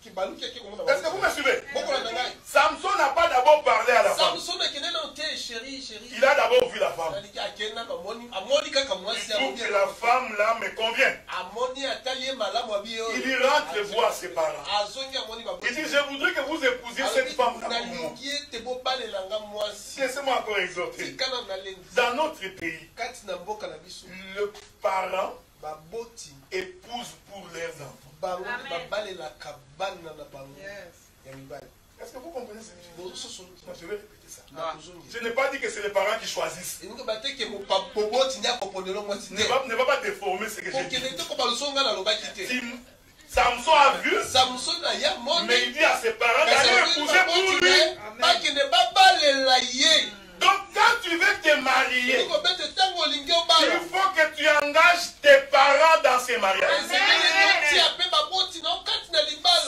Est-ce que vous me suivez? Samson n'a pas d'abord parlé à la femme. Il a d'abord vu la femme. Il trouve que la femme là me convient. Il y rentre voir ses parents. Il dit, je voudrais que vous épousiez cette femme là pour moi. Laissez-moi encore exhorter. Dans notre pays, le parent épouse pour leurs enfants. Est-ce que vous comprenez ce que je dis? Non, je vais répéter ça. Je n'ai pas dit que c'est les parents qui choisissent. Ne va pas déformer ce que j'ai dit. Samson a vu, mais il dit à ses parents d'aller épouser pour lui. Donc quand tu veux te marier, il faut que tu engages tes parents dans ces mariages.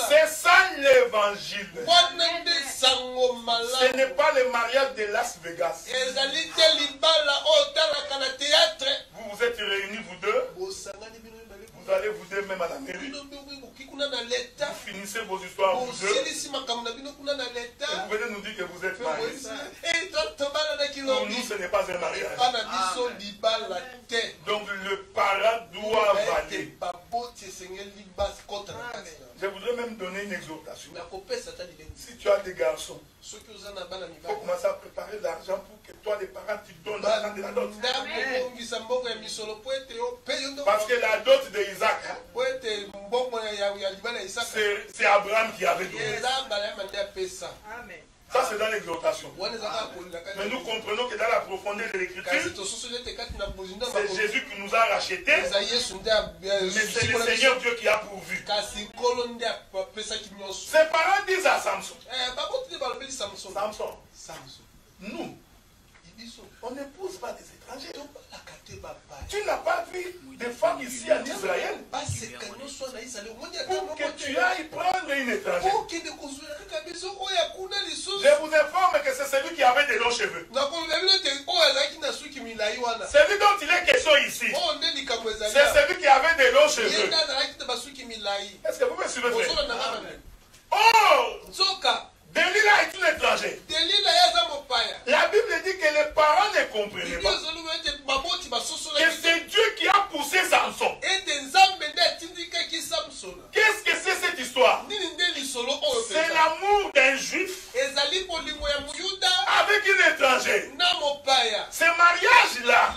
C'est ça l'évangile. Ce n'est pas le mariage de Las Vegas. Vous vous êtes réunis vous deux. Vous allez vous deux même à la mairie. Vous finissez vos histoires vous deux. Et vous venez nous dire que vous êtes mariés. Pour nous, ce n'est pas un mariage. Donc le parent doit valer. Je voudrais même donner une exhortation. Si tu as des garçons, il faut commencer à préparer l'argent pour que toi, les parents, tu donnes l'argent de la dot. Parce que la dot de Isaac, c'est Abraham qui avait donné. Ça, c'est dans l'exhortation. Mais nous comprenons que dans la profondeur de l'écriture, c'est Jésus qui nous a rachetés, mais c'est le Seigneur Dieu qui a pourvu. Ses parents disent à Samson, Samson, nous, on n'épouse pas des étrangers. Tu n'as pas vu des femmes ici en Israël pour que tu ailles prendre une étrangère. Je vous informe que c'est celui qui avait des longs cheveux. Celui dont il est question ici, c'est celui qui avait des longs cheveux. Est-ce que vous me suivez, frère? Oh! Delilah est une étrangère. La Bible dit que les parents ne comprenaient pas que c'est Dieu qui a poussé Samson. Qu'est-ce que c'est cette histoire? C'est l'amour d'un juif avec une étrangère. Ce mariage-là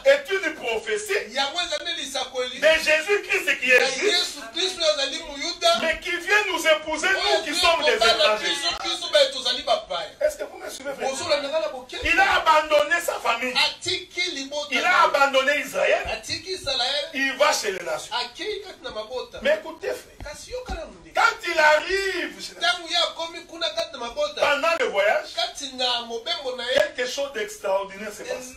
est une prophétie de Jésus-Christ qui est juif, mais qui vient nous épouser, nous qui sommes des étrangers. Est-ce que vous me suivez, frère? Il a abandonné sa famille. Il a abandonné Israël. Il va chez les nations. Mais écoutez, frère, quand il arrive pendant le voyage, quelque chose d'extraordinaire se passe.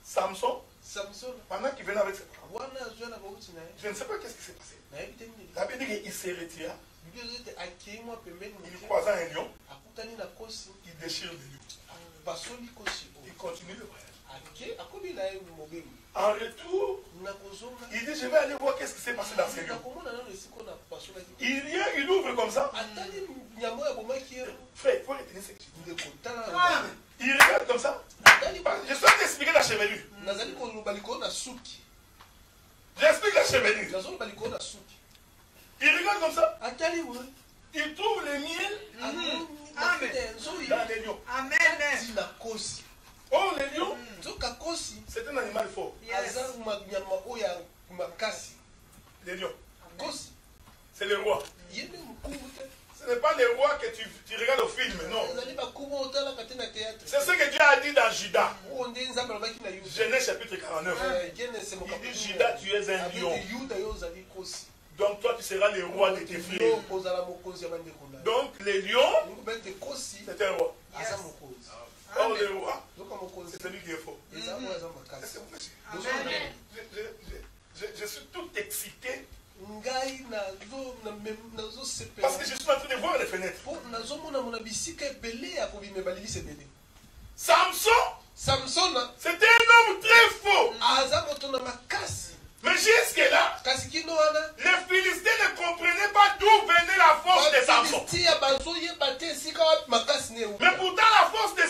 Samson, pendant qu'il venait avec ses parents, je ne sais pas qu'est-ce qui s'est passé. La Bible dit qu'il s'est retiré. Il croisa un lion. Il déchire le lion. Il continue le voyage. En retour, il dit, je vais aller voir qu'est-ce qui s'est passé dans ce lion. Il vient, il ouvre comme ça. Frère, il faut retenir ce que je dis. Il regarde comme ça. Je suis en train d'expliquer la chevelure. J'explique la chevelure. Il regarde comme ça. Il trouve le miel dans les lions. Oh, les lions, c'est un animal fort. Les lions, c'est le roi. Ce n'est pas le roi que tu regardes au film, non. C'est ce que Dieu a dit dans Judas. Genèse chapitre 49. Il dit, Judas, tu es un lion. Donc toi, tu seras le roi de tes frères. Donc les lions, c'est un roi. Or le roi, c'est celui qui est fort. Je suis tout excité. Parce que je suis en train de voir les fenêtres. Samson, c'était un homme très fort. Mais jusque-là, Les Philistins ne comprenaient pas d'où venait la force de Samson. Mais pourtant la force de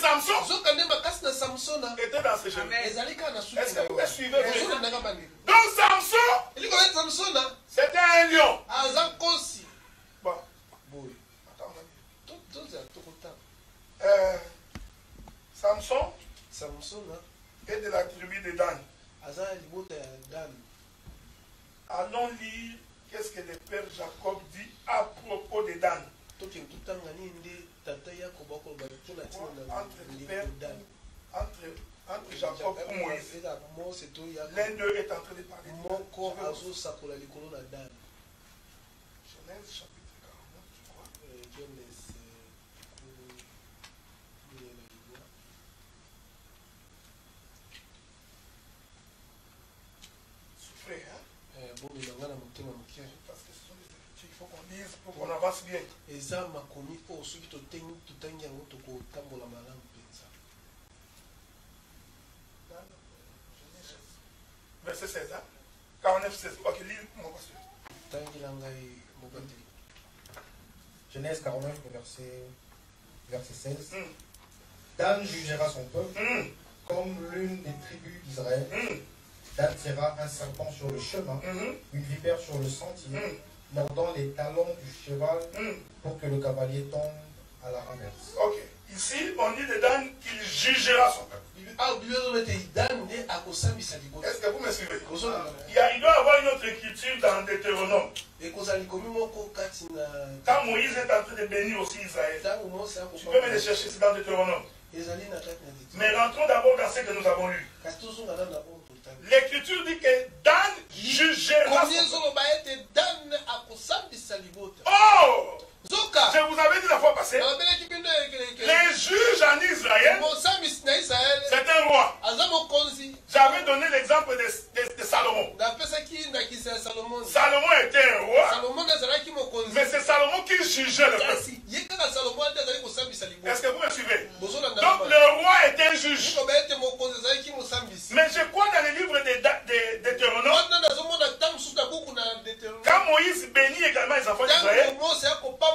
Samson était dans ses cheveux. Est-ce que vous me suivez? Donc Samson, c'était un lion. Bon. Samson est de la tribu de Dan. Allons lire qu'est-ce que le père Jacob dit à propos de Dan. Entre Jacob et Moïse, l'un d'eux est en train de parler. Genèse chapitre 49, je crois. Souffrez, hein? Parce que ce sont des écritures, il faut qu'on lise pour qu'on avance bien. Verset 16, hein? 49, 16. Ok, lis mon pasteur. Genèse 49, verset 16. Dan jugera son peuple comme l'une des tribus d'Israël. Dan tira un serpent sur le chemin, une vipère sur le sentier, mordant les talons du cheval pour que le cavalier tombe à la renverse. Ok. Ici, on dit de Dan qu'il jugera son peuple. Est-ce que vous me suivez? Il doit y avoir une autre écriture dans Deutéronome. Quand Moïse est en train de bénir aussi Israël, tu peux me le chercher, c'est dans Deutéronome. Mais rentrons d'abord dans ce que nous avons lu. L'écriture dit que Dan jugera son peuple. Oh! Je vous avais dit la fois passée, les juges en Israël, c'est un roi. J'avais donné l'exemple de Salomon. Salomon était un roi, mais c'est Salomon qui jugeait le peuple. Est-ce que vous me suivez? Donc le roi était un juge. Mais je crois dans le livre de Deutéronome, quand Moïse bénit également les enfants d'Israël,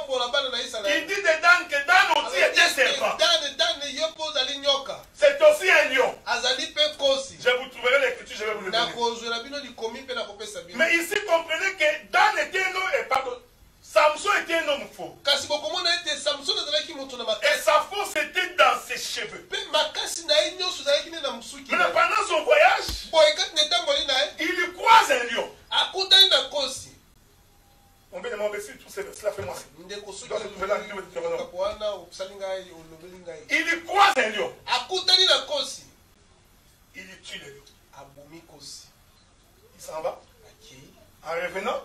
il dit de Dan que Dan aussi était serpent. C'est aussi un lion. Je vous trouverai l'écriture, je vais vous le donner. Mais ici, comprenez que Dan était un homme, et pardon, Samson était un homme faux. Et sa force était dans ses cheveux. Mais pendant son voyage, il croise un lion. On veut demander si tout cela fait moi. Il croise un lion. Il tue le lion. Il s'en va. En revenant,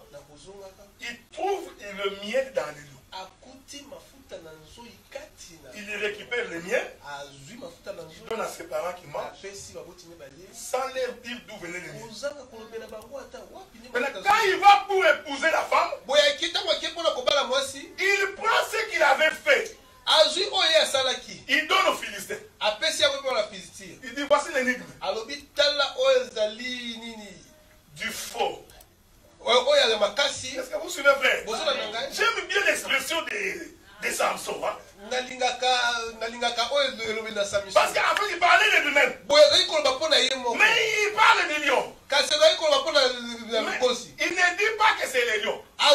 il trouve le miel dans le lion. Il récupère le miel. Il donne à ses parents qui mangent sans leur dire d'où venait le miel. Maintenant, quand il va pour épouser la femme, il prend ce qu'il avait fait. Il donne aux Philistins. Il dit voici l'énigme du faux. Est-ce que vous suivez, frère? J'aime bien l'expression de Samson. Hein? Parce qu'en fait, il parlait de lui-même. Mais il parle de lion. Il ne dit pas que c'est les lions. Il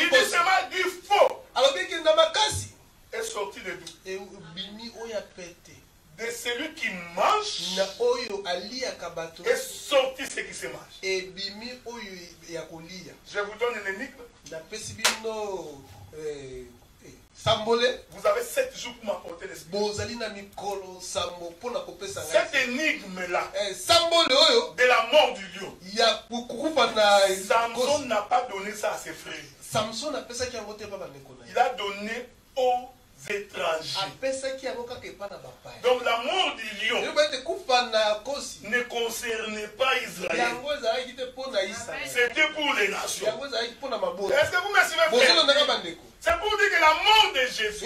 dit seulement du faux. Est sorti de d'où? De celui qui mange est sorti ce qui se mange. Je vous donne une énigme. Vous avez 7 jours pour m'apporter l'esprit. Cette énigme-là, de la mort du lion, Samson n'a pas donné ça à ses frères. Il a donné aux étrangers. Donc la mort du lion ne concernait pas Israël. C'était pour les nations. Est-ce que vous me suivez, frère? C'est pour dire que la mort de Jésus,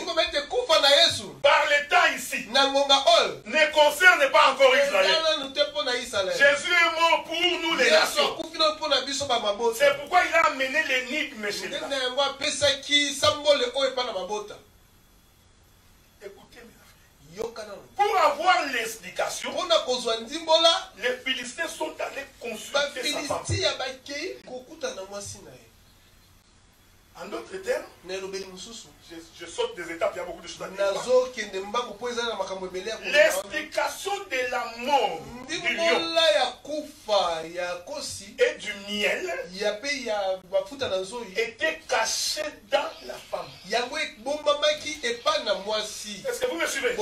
par le temps ici, ne concerne pas encore Israël. Jésus est mort pour nous les nations. l'élévation. C'est pourquoi il a amené l'énigme chez lui. Écoutez, mes frères. Pour avoir l'explication, les Philistins sont allés consulter sa femme. En d'autres termes, je saute des étapes, il y a beaucoup de choses à dire. L'explication de la mort du lion et du miel était cachée dans la femme. Est-ce que vous me suivez?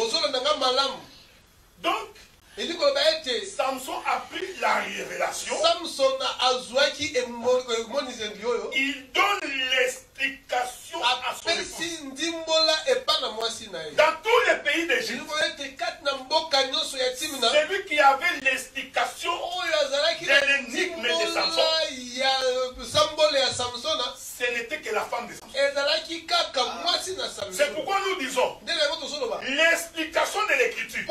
Donc, Samson a pris la révélation. Il donne l'explication à son épouse. Dans tous les pays d'Égypte, celui qui avait l'explication de l'énigme de Samson, ce n'était que la femme de Samson. C'est pourquoi nous disons l'explication de l'écriture,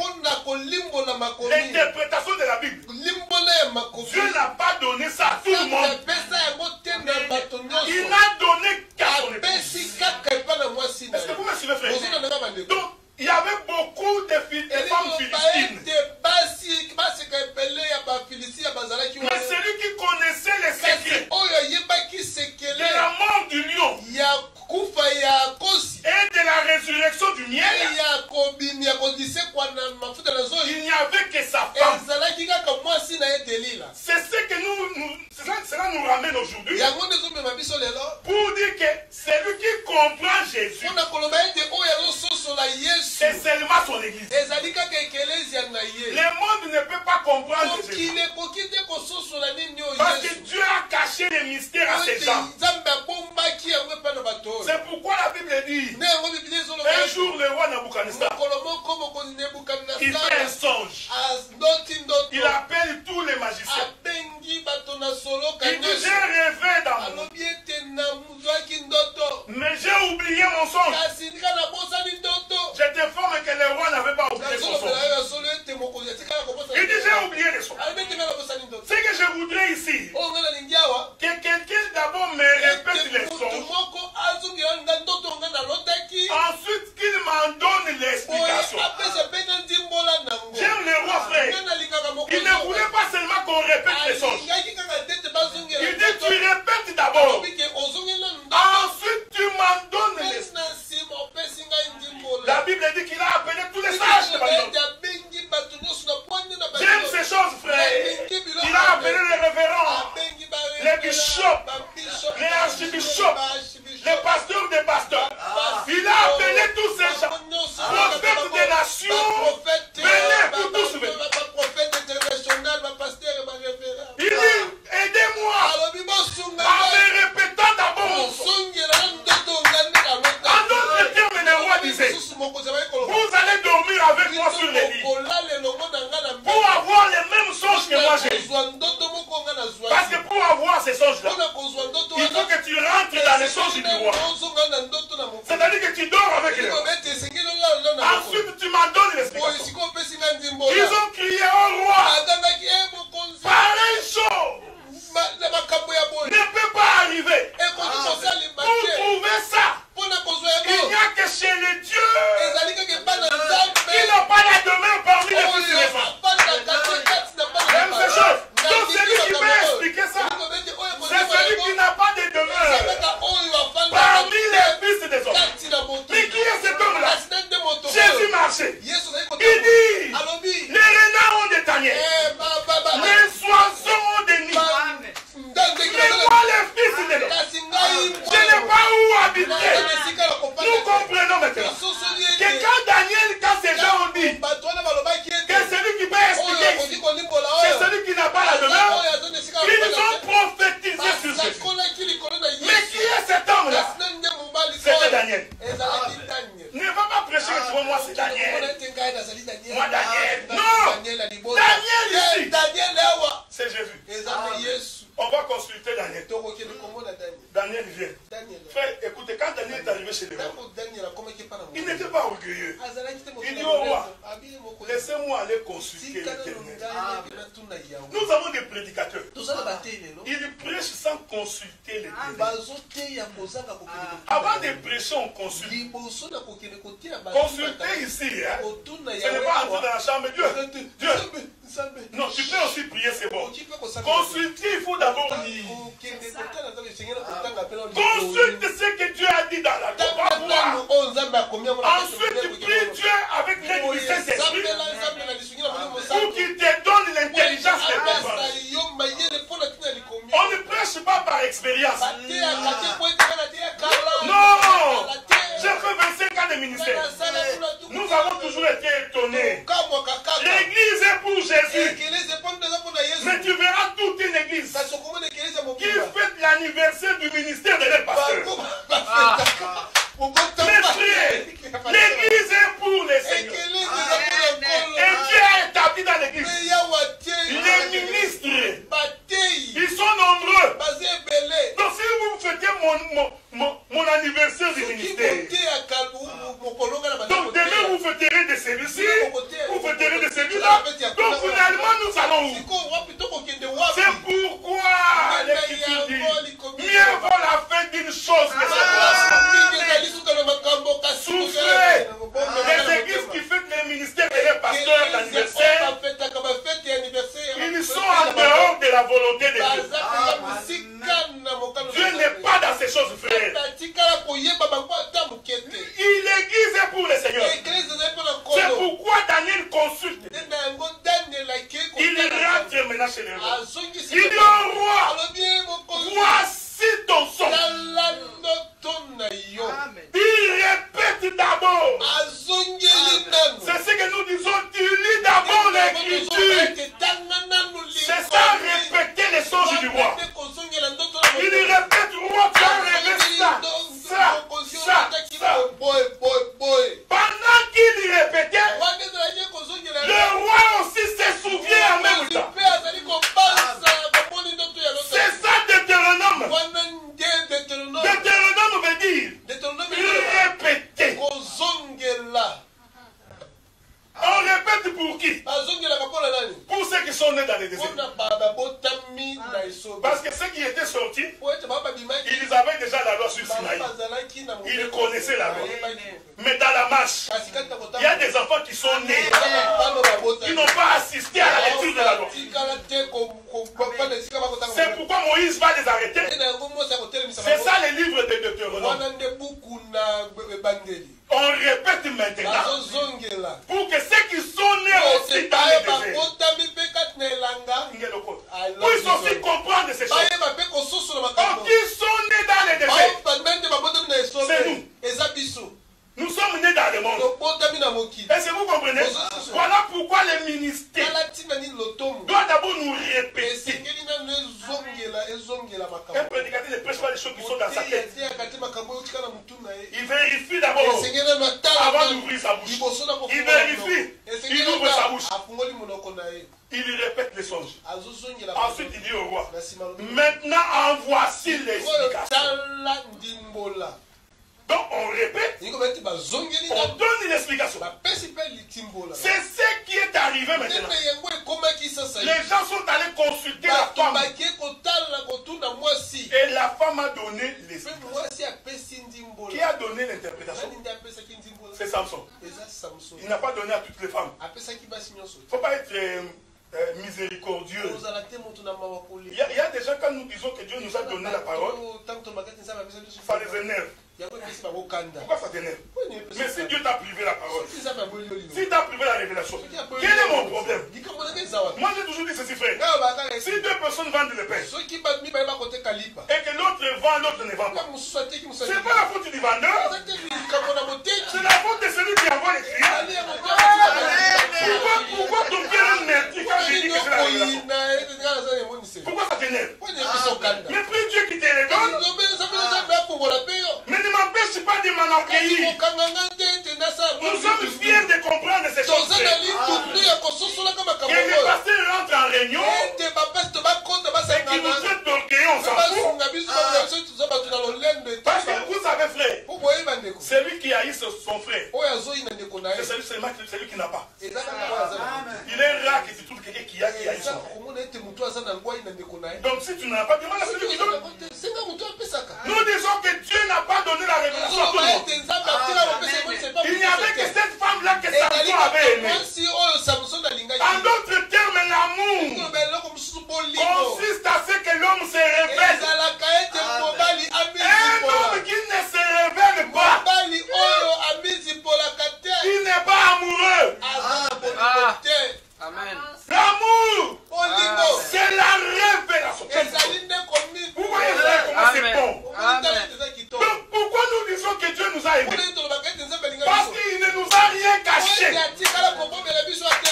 l'interprétation de la Bible. Dieu n'a pas donné ça à tout le monde. Il n'a donné qu'à son épouse. Est-ce que vous me suivez, frère? Donc, il y avait beaucoup de femmes philistines. Mais celui qui connaissait les secrets de la mort du lion et de la résurrection du miel, il n'y avait que sa femme. C'est ce que cela nous ramène aujourd'hui pour dire que celui qui comprend Jésus, c'est seulement son église. Le monde ne peut pas comprendre Jésus. Parce que Dieu a caché les mystères à ses gens. C'est pourquoi la Bible dit, un jour le roi Nabuchodonosor, il fait un songe. Il appelle tous les magiciens. Il dit, j'ai rêvé dans mon rêve. Mais j'ai oublié mon songe. Je t'informe que le roi n'avait pas oublié son songe. Il dit, j'ai oublié le songe. Ce que je voudrais ici, que quelqu'un d'abord me répète les songes. Ensuite, qu'il m'en donne l'explication. J'aime le roi, frère. Il ne voulait pas seulement qu'on répète les songes. Il dit, tu répètes d'abord. Ensuite, tu m'en donnes l'explication. La Bible dit qu'il a appelé tous les sages de Babylone. J'aime ces choses, frère. Il a appelé les révérends, les bishops, les archibishops, les pasteurs des pasteurs. Il a appelé tous ces gens, prophètes des nations, venez pour tous venir. Il dit, aidez-moi en me répétant d'abord mon son. En d'autres termes, le roi disait, vous allez dormir avec moi sur les lits pour avoir les mêmes songes que moi j'ai. Parce que pour avoir ces songes-là, il faut que tu rentres dans les songes du roi. C'est-à-dire que tu dors avec le roi. Ensuite, tu m'en donnes l'explication. Ils ont crié au roi, pareille chose ne peut pas arriver. Pour trouver ça, il n'y a que chez les dieux qui n'ont pas la demeure parmi les fils des femmes. J'aime ces choses. Donc celui qui peut expliquer ça, c'est celui qui n'a pas de demeure parmi les fils des hommes. Mais qui est cet homme-là? Jésus marchait. Il dit, les renards ont des tanières, les oiseaux ont des nids. Mais moi, les fils de l'homme, je n'ai pas où habiter. Nous comprenons maintenant que quand Daniel, quand ces gens ont dit que celui qui peut expliquer ici, c'est celui qui n'a pas la demeure, ils ont prophétisé sur Jésus. Mais qui est cet homme-là? C'était Daniel. Ne va pas prêcher que pour moi c'est Daniel. Moi Daniel. Non! Daniel ici. C'est Jésus. On va consulter Daniel. Daniel vient. Frère, écoutez, quand Daniel est arrivé chez le roi, il n'était pas orgueilleux. Il dit au roi, les laissez-moi aller consulter l'Éternel. Nous avons des prédicateurs. Ils prêchent sans consulter l'Éternel. Avant de prêcher, on consulte. Consulter ici, hein? Ce n'est pas entrer dans la chambre de Dieu. Dieu. Non, tu peux aussi prier, c'est bon. Consulter, il faut d'abord lire. Consulte ce que Dieu a dit dans la loi. Ensuite, tu pries Dieu avec l'aide du Saint-Esprit pour qu'il te donne l'intelligence de comprendre. On ne prêche pas par expérience. Non! J'ai fait 25 ans de ministère. Nous avons toujours été étonnés. L'église est pour Jésus. Mais tu verras toute une église qui fête l'anniversaire du ministère de leur pasteur. Mais frère, l'église est pour les seigneurs. Et Dieu a établi dans l'église les ministres. Ils sont nombreux. Donc si vous fêtez mon anniversaire du ministère, donc demain vous fêterez de celui-ci, vous fêterez de celui-là. Donc finalement nous allons où? C'est pourquoi l'Écriture dit mieux vaut la fête d'une chose que cette souffrez. Les églises qui fêtent les ministères et les pasteurs d'anniversaire, ils sont en dehors de la volonté de Dieu. Dieu n'est pas dans ces choses, frère. L'église est pour les seigneurs. C'est pourquoi Daniel consulte. Il rentre maintenant chez les rois. Il dit au roi, voici ton son. Il répète d'abord. C'est ce que nous disons. Tu lis d'abord l'écriture. C'est ça, répéter les songes du roi. Il répète, roi, tu as rêvé ça. Pendant qu'il répétait, le roi aussi se souvient en même temps. C'est ça Deutéronome. Deutéronome veut dire répéter. On répète pour qui? Pour ceux qui sont nés dans les déserts. Parce que ceux qui étaient sortis, ils avaient déjà la loi sur Sinaï. Ils connaissaient la loi. Mais dans la marche, il y a des enfants qui sont nés. Ils n'ont pas assisté à la lecture de la loi. C'est pourquoi Moïse va les arrêter. C'est ça les livres de Deutéronome. On répète maintenant pour que ceux qui sont nés aussi dans les déserts puissent aussi comprendre ces choses. Oh, qui sont nés dans les déserts, c'est nous. Nous sommes nés dans le monde. Est-ce que vous comprenez? Voilà pourquoi les ministères doivent d'abord nous répéter. Un prédicateur ne prêche pas les choses qui sont dans sa tête. Il vérifie d'abord avant d'ouvrir sa bouche. Il vérifie. Il ouvre sa bouche. Il répète les songes. Ensuite, il dit au roi, maintenant en voici l'explication. Donc on répète, on donne une explication. C'est ce qui est arrivé maintenant. Les gens sont allés consulter la femme. Et la femme a donné l'explication. Qui a donné l'interprétation? C'est Samson. Il n'a pas donné à toutes les femmes. Il ne faut pas être miséricordieux. Il y a des gens, quand nous disons que Dieu nous a donné la parole, ça les énerve. Pourquoi ça t'énerve? Mais si Dieu t'a privé la parole, si t'a privé la révélation, quel est mon problème? Moi j'ai toujours dit ceci, frère. Si deux personnes vendent le pain et que l'autre vend, l'autre ne vend pas, c'est pas la faute du vendeur, c'est la faute de celui qui envoie les clients. Pourquoi ton cœur est merdique quand je dis que c'est la révélation? Pourquoi ça t'énerve? Mais prie Dieu qui te les donne. Mais ne m'empêche pas de m'enorgueillir. Nous sommes fiers de comprendre ces choses. Et le pasteur rentre en réunion et qui nous traite d'orgueilleux, on s'en fout. Parce que vous savez, frère, celui qui haït son frère, c'est celui qui n'a pas. Donc si tu n'as pas demandé à celui qui donne. Nous disons que Dieu n'a pas donné la révélation à tout le monde. Il n'y avait que cette femme-là que Samson avait aimée. En d'autres termes, l'amour consiste à ce que l'homme se révèle. Un homme qui ne se révèle pas, il n'est pas amoureux. Amen. L'amour, c'est la révélation. Vous voyez comment c'est bon. Donc pourquoi nous disons que Dieu nous a aimés? Parce qu'il ne nous a rien caché.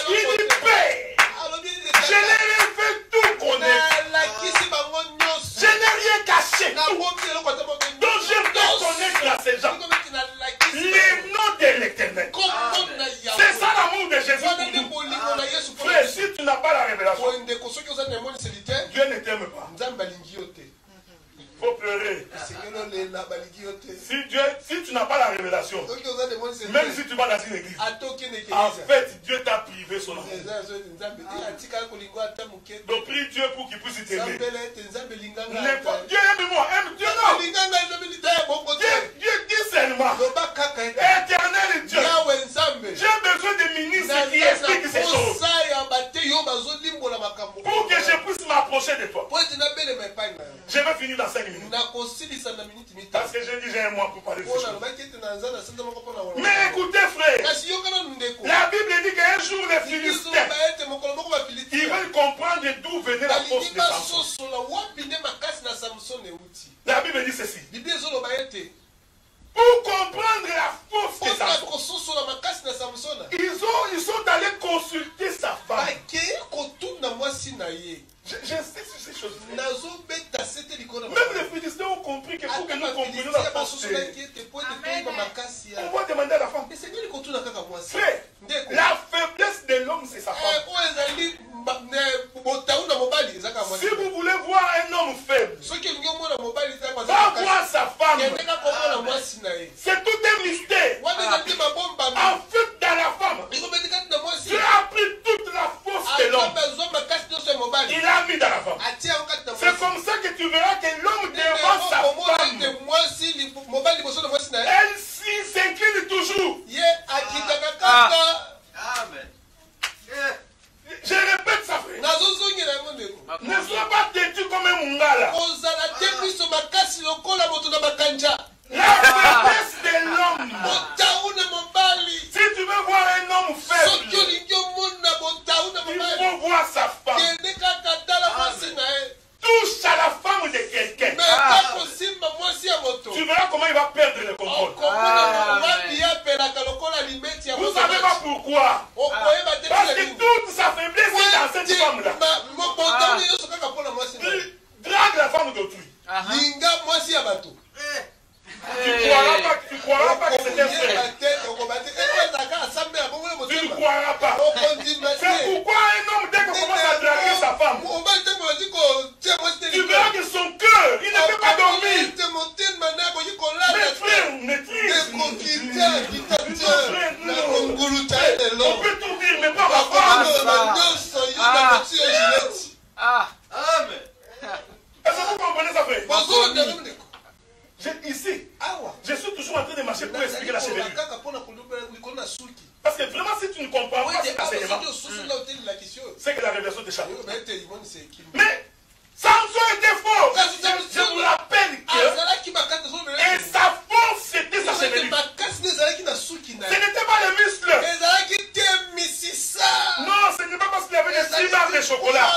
Il dit Père, je n'ai rien fait tout connaître. Je n'ai rien caché. Donc je vais connaître à ces gens les noms de l'Éternel. C'est ça l'amour de Jésus pour nous. Frère, si tu n'as pas la révélation, Dieu ne t'aime pas. Il faut pleurer. Si tu n'as pas la révélation, même si tu vas dans une église, en fait, Dieu t'a privé son amour. Donc prie Dieu pour qu'il puisse t'aimer. Dieu aime-moi, aime Dieu non. Dieu dit seulement, éternel Dieu, j'ai besoin de ministres qui expliquent ces choses pour que je puisse m'approcher de toi. Je vais finir dans 5 minutes. Parce que j'ai dit j'ai un mois pour parler de ces choses. Mais écoutez frère, la Bible dit qu'un jour les Philistins, ils veulent comprendre d'où venait la force de Samson. La Bible dit ceci. Pour comprendre la force de Samson, ils sont allés consulter sa femme. J'insiste sur ces choses. Même les Philistins ont compris que pour que nous comprenions la force, on va demander à la femme. Frère, la faiblesse de l'homme, c'est sa femme. Si vous voulez voir un homme faible, va voir sa femme. C'est tout un mystère. En fait, dans la femme, Dieu a pris toute la force de l'homme. Il l'a mis dans la femme. C'est comme ça que tu verras que l'homme devant sa femme, elle s'incline toujours. Amen. Je répète ça, frère. Ne sois pas têtu comme un mungala. La faiblesse de l'homme. Si tu veux voir un homme faible, il faut voir sa femme. Touche à la femme de quelqu'un. Tu verras comment il va perdre le contrôle. Vous savez pas pourquoi? Parce que toute sa faiblesse est dans cette femme-là. Drague la femme d'autrui. Tu ne croiras pas que c'est un frère. Tu ne croiras pas. C'est pourquoi un homme, dès qu'on commence à draguer sa femme, tu verras que son cœur, il ne peut pas dormir. Mais frère, maîtrise. On peut tout dire, mais pas ma femme. Amen. Est-ce que vous comprenez ça, frère? Ici, je suis toujours en train de marcher pour expliquer la chevelure. Parce que vraiment, si tu ne comprends pas cet enseignement, c'est que la révélation t'échappe. Mais Samson était fort. Je vous rappelle que et sa force, c'était sa chevelure. Ce n'était pas le muscle. Non, ce n'est pas parce qu'il avait des 6 barres de chocolat.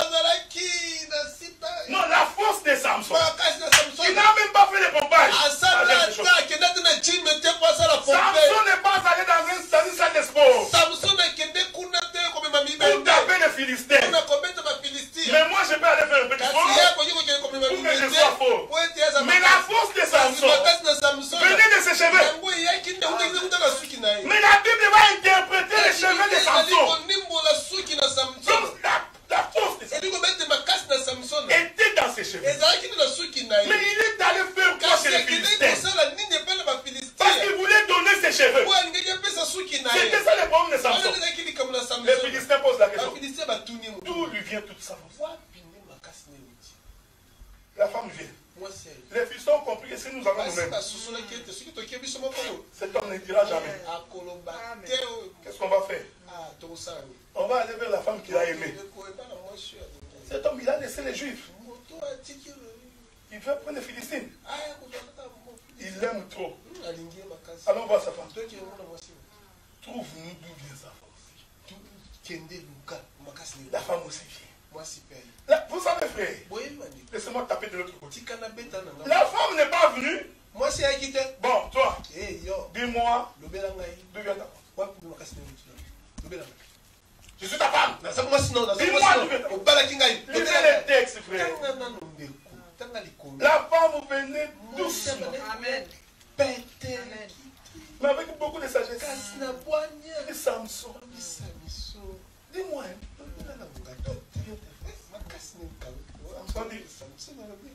Non, la force de Samson. Il n'a même pas fait les pompages. Samson n'est pas allé dans une salle de sport pour taper les Philistins. Mais moi, je peux aller faire un petit sport pour que je sois fort. Mais la force de Samson venait de ses cheveux. Mais la Bible va interpréter les cheveux de Samson. Donc, la force de Samson était dans ses cheveux. Mais il est allé faire quoi chez les Philistins? Parce qu'il voulait donner ses cheveux. C'était ça le problème de Samson. Les Philistins posent la question. D'où lui vient toute sa force? si nous avons nous-mêmes, cet homme ne dira jamais. Qu'est-ce qu'on va faire? On va aller vers la femme qu'il a aimée. Cet homme, il a laissé les Juifs. Il veut prendre les Philistines. Il l'aime trop. Allons voir sa femme. Trouve-nous d'où vient sa force. La femme aussi vient. Là, vous savez, frère, laissez-moi taper de l'autre côté. La femme n'est pas venue. Bon, toi, dis-moi, d'où vient ta femme? Je suis ta femme. Dis-moi d'où vient ta femme. Lisez les textes, frère. La femme venait doucement. Amen. Mais avec beaucoup de sagesse. Et Samson. Dis-moi, Samson dit,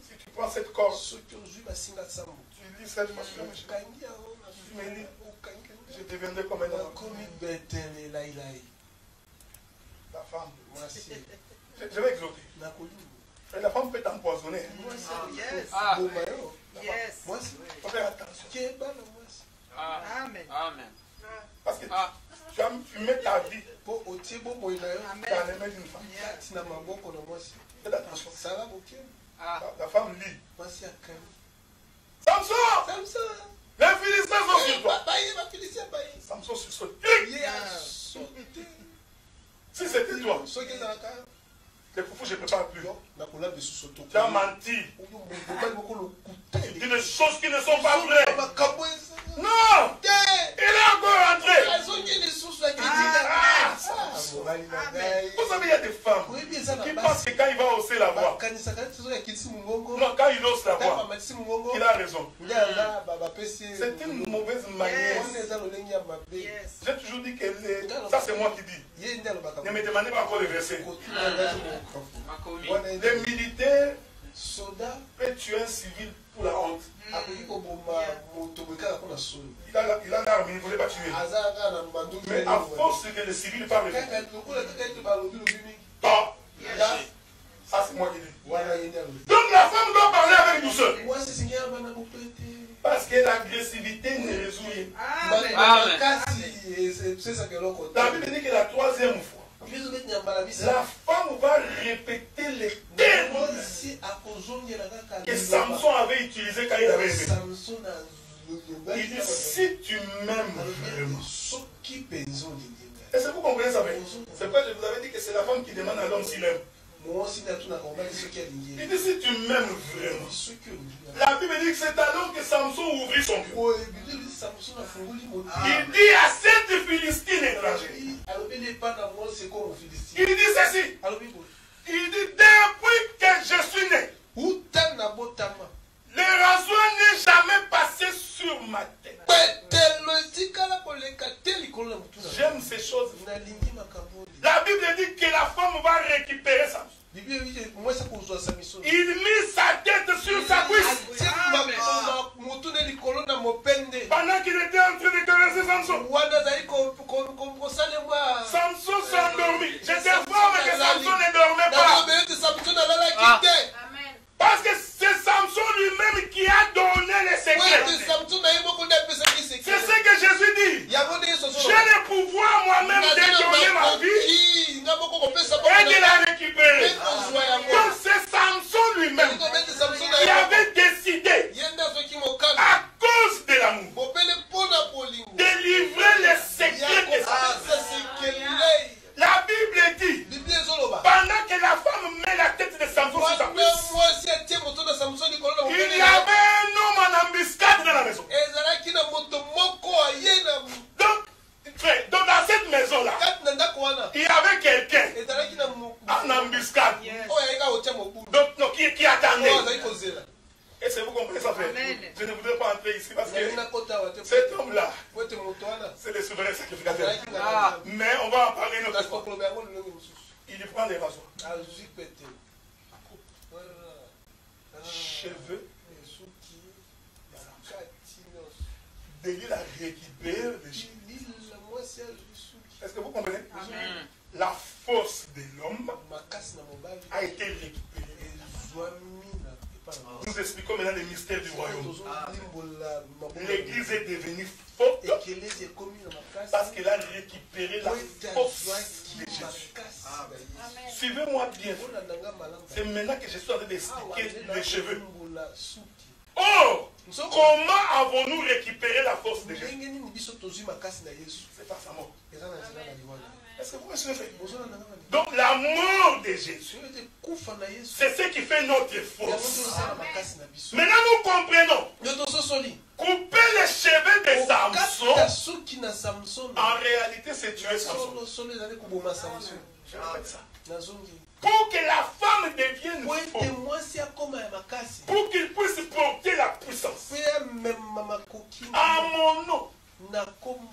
si tu prends cette corde, tu lis cette chose, je deviendrai comme un homme. La femme, je vais exaucer. Et la femme peut t'empoisonner. Yes. Yes. Faut faire attention. Amen. Amen. Parce que tu as fumé ta vie dans les mains d'une femme. Faites attention. La femme lit. Samson! Les Philistins sont sur toi. Samson sursaute. Si c'était toi, les foufous, je ne prépare plus. Tu as menti. Tu dis des choses qui ne sont pas vraies. Non! Il est encore rentré. Vous savez, il y a des femmes qui pensent que quand il va hausser la voix, non, quand il hausse la voix, il a raison. C'est une mauvaise manière. J'ai toujours dit que ça, c'est moi qui dis. Ne me demandez pas encore le verset. Les militaires peuvent tuer un civil pour la honte. Il a l'arme, il ne voulait pas tuer. Mais à force que le civil parle, ça c'est moi qui dis. Donc la femme doit parler avec douceur. Parce que l'agressivité ne résout rien. La Bible dit que la troisième fois, la femme va répéter les termes que Samson avait utilisés quand il avait aimé. Il dit, si tu m'aimes vraiment. Est-ce que vous comprenez ça? C'est pourquoi je vous avais dit que c'est la femme qui demande à l'homme s'il aime. Il dit, si tu m'aimes vraiment. La Bible dit que c'est alors que Samson ouvrit son cœur. Il dit à cette Philistine étrangère. Il dit ceci. Il dit, depuis que je suis né, le rasoir n'est jamais passé sur ma tête. J'aime ces choses. La Bible dit que la femme va récupérer Samson. Il mit sa tête sur sa cuisse. Pendant qu'il était en train de caresser Samson. Samson s'est endormi. J'étais fort mais que Samson ne dormait pas. Parce que c'est Samson lui-même qui a donné les secrets. C'est ce que Jésus dit. J'ai le pouvoir moi-même de donner ma vie et de la récupérer. Donc c'est Samson lui-même qui avait décidé, à cause de l'amour, de livrer les secrets de Samson. La Bible dit, pendant que la femme met la tête de Samson sur sa cuisse, il y avait un homme en embuscade dans la maison. Donc dans cette maison-là, il y avait quelqu'un en embuscade. Donc, non, qui attendait. Est-ce que vous comprenez ça, frère? Je ne voudrais pas entrer ici parce que cet homme-là, c'est le souverain sacrificateur. Mais on va en parler une autre fois. Il prend les rasoirs. Cheveux. Délit la récupère les cheveux. Est-ce que vous comprenez? La force de l'homme a été récupérée. Nous expliquons maintenant les mystères du royaume. L'église est devenue forte parce qu'elle a récupéré la force de Jésus. Suivez-moi bien. C'est maintenant que je suis en train d'expliquer les cheveux. Oh, comment avons-nous récupéré la force de Jésus? C'est par sa mort. Est-ce que vous me suivez? Donc la mort de Jésus, c'est ce qui fait notre force. Maintenant nous comprenons. Couper les cheveux de Samson, en réalité c'est tuer Samson. Je répète ça. Pour que la femme devienne forte, pour qu'il puisse porter la puissance. À mon nom,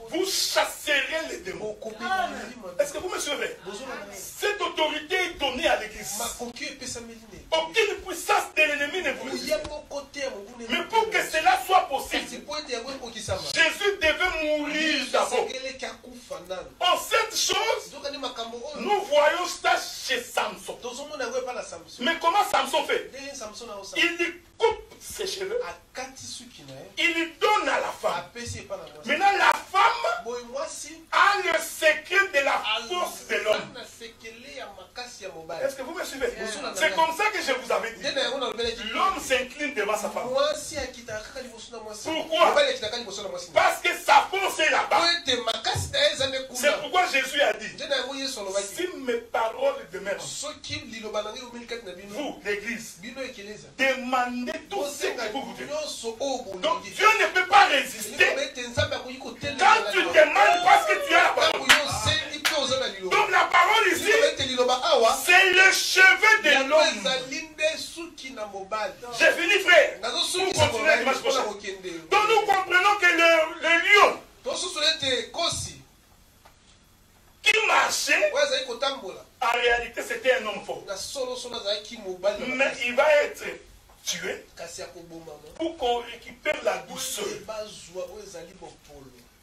vous chasserez les démons. Est-ce que vous me suivez? Cette autorité est donnée à l'église. Aucune puissance de l'ennemi ne vous résiste. Mais pour que cela soit possible, Jésus devait mourir d'abord. En cette chose, nous voyons ça chez Samson. Mais comment Samson fait? Il lui coupe ses cheveux. Il lui donne à la femme. Maintenant la femme a le secret de la force de l'homme. Est-ce que vous me suivez? C'est comme ça que je vous avais dit. L'homme s'incline devant sa femme. Pourquoi? Parce que sa force est là-bas. C'est pourquoi Jésus a dit, si mes paroles demeurent, vous, l'église, demandez tout ce que vous voulez. Donc Dieu ne peut pas résister quand tu demandes parce que tu as la parole. Donc la parole ici, c'est le cheveu de l'homme. J'ai fini, frère. Pour continuer la dimanche prochain. Donc nous comprenons que le lion qui marchait, en réalité c'était un homme fort. Mais il va être tué pour qu'on récupère la douceur.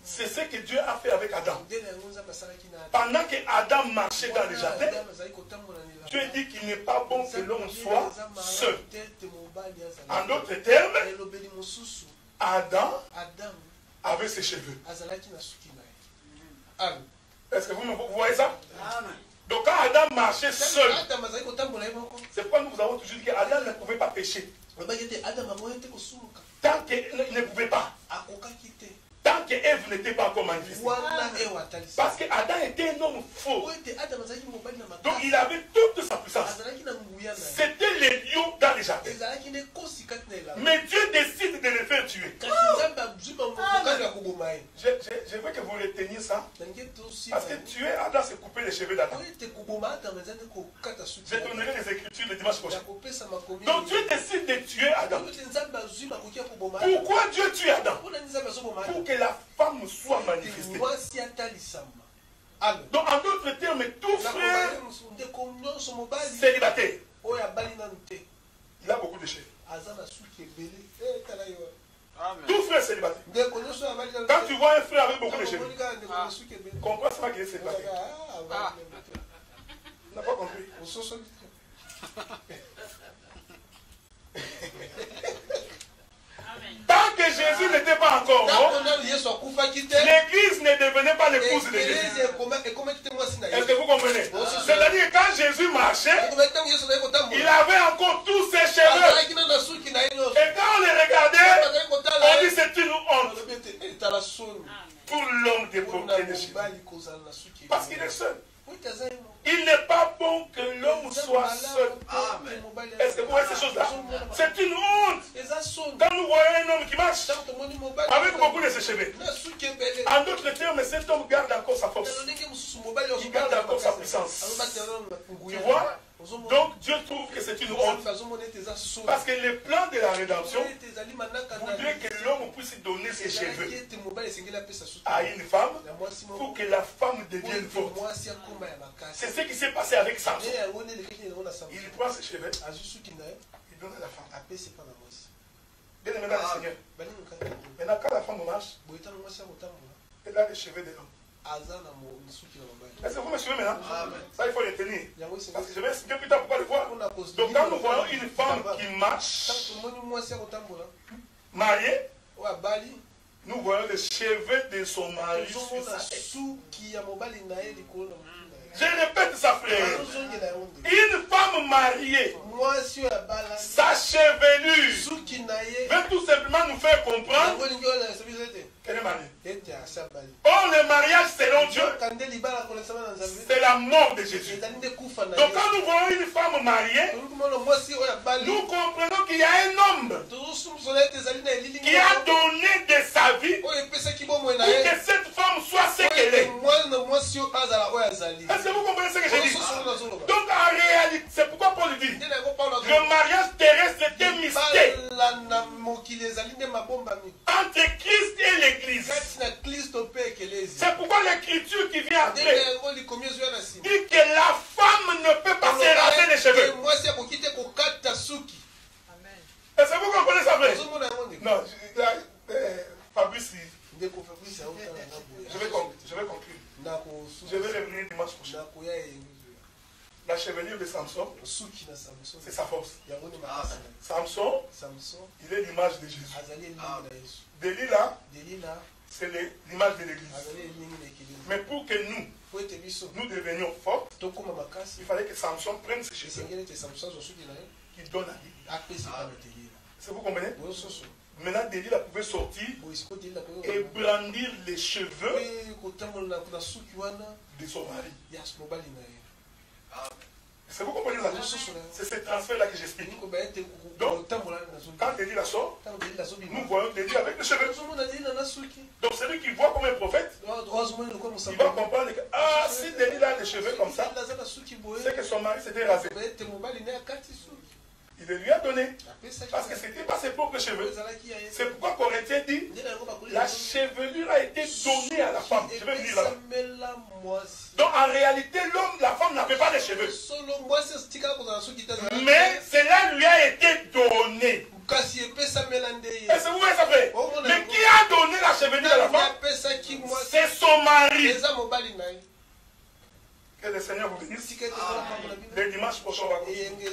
C'est ce que Dieu a fait avec Adam. Pendant que Adam marchait dans le jardin, Dieu dit qu'il n'est pas bon que l'homme soit seul. En d'autres termes, Adam avait ses cheveux. Est-ce que vous voyez ça? Donc quand Adam marchait seul, c'est pourquoi nous vous avons toujours dit qu'Adam ne pouvait pas pécher. Tant qu'il ne pouvait pas. Tant que Ève n'était pas encore manifestée. Parce qu'Adam était un homme fort. Donc il avait toute sa puissance. C'était les lions dans les jardins. Mais Dieu décide de le faire tuer. Je veux que vous reteniez ça. Parce que tuer Adam, c'est couper les cheveux d'Adam. Je donnerai les écritures le dimanche prochain. Donc Dieu décide de tuer Adam. Pourquoi Dieu tue Adam? Pour que la femme soit manifestée. Donc en d'autres termes, tout frère célibataire, il a beaucoup de cheveux. Tout frère célibataire. Quand tu vois un frère avec beaucoup de cheveux, comprends ça qu'il est célibataire. Tu n'as pas compris? Tant que Jésus n'était pas encore mort, l'église ne devenait pas l'épouse de Jésus. Est-ce que vous comprenez? C'est-à-dire que quand Jésus marchait, il avait encore tous ses cheveux. Et quand on les regardait, on dit c'est une honte pour l'homme de porter des cheveux. Parce qu'il est seul. Il n'est pas bon que l'homme soit seul. Amen. Est-ce que vous voyez ces choses-là? C'est une honte. Quand nous voyons un homme qui marche avec beaucoup de ses cheveux, en d'autres termes, cet homme garde encore sa force. Il garde encore sa puissance. Tu vois? Donc Dieu trouve que c'est une honte. Parce que le plan de la rédemption voudrait que l'homme puisse donner ses cheveux à une femme pour que la femme devienne forte. C'est ce qui s'est passé avec Samson. Il prend ses cheveux, il donne à la femme. Bien aimé dans le Seigneur. Maintenant, quand la femme marche, elle a les cheveux de l'homme. Est-ce que vous me suivez maintenant? Ça, il faut le tenir. Parce que je vais expliquer plus tard pourquoi le voir. Donc, quand nous voyons une femme qui marche, mariée, nous voyons les cheveux de son mari sur sa tête. Je répète ça, frère. Une femme mariée, sa chevelure veut tout simplement nous faire comprendre qu'elle est mariée. Or, le mariage selon Dieu, c'est la mort de Jésus. Donc, quand nous voyons une femme mariée, nous comprenons qu'il y a un homme qui a donné de sa vie pour que cette femme soit ce qu'elle est. Est-ce que vous comprenez ce que je dis? Donc en réalité, c'est pourquoi Paul dit le mariage terrestre est un mystère entre Christ et l'Église. C'est pourquoi l'Écriture qui vient après dit que la femme ne peut pas se raser les cheveux. Est-ce que vous comprenez ça, frère? Non, Fabrice, je vais conclure. Je vais revenir dimanche prochain. La chevelure de Samson, c'est sa force. Samson, il est l'image de Jésus. Delilah, c'est l'image de l'Église. Mais pour que nous devenions forts, il fallait que Samson prenne ses cheveux, qu'il donne à lui. Est-ce que vous comprenez? Maintenant, Delilah pouvait sortir et brandir les cheveux de son mari. Est-ce que vous comprenez ça? C'est ce transfert-là que j'explique. Donc, quand Delilah sort, nous voyons Delilah avec les cheveux. Donc, celui qui voit comme un prophète, il va comprendre que si Delilah a les cheveux comme ça, c'est que son mari s'était rasé. Il lui a donné. Parce que ce n'était pas ses propres cheveux. C'est pourquoi Corinthiens dit la chevelure a été donnée à la femme. Je vais venir là. Donc en réalité, la femme n'avait pas de cheveux. Mais cela lui a été donné. Est-ce que vous voyez ça fait? Mais qui a donné la chevelure à la femme? C'est son mari. Que le Seigneur vous bénisse. Le dimanche prochain, on va continuer.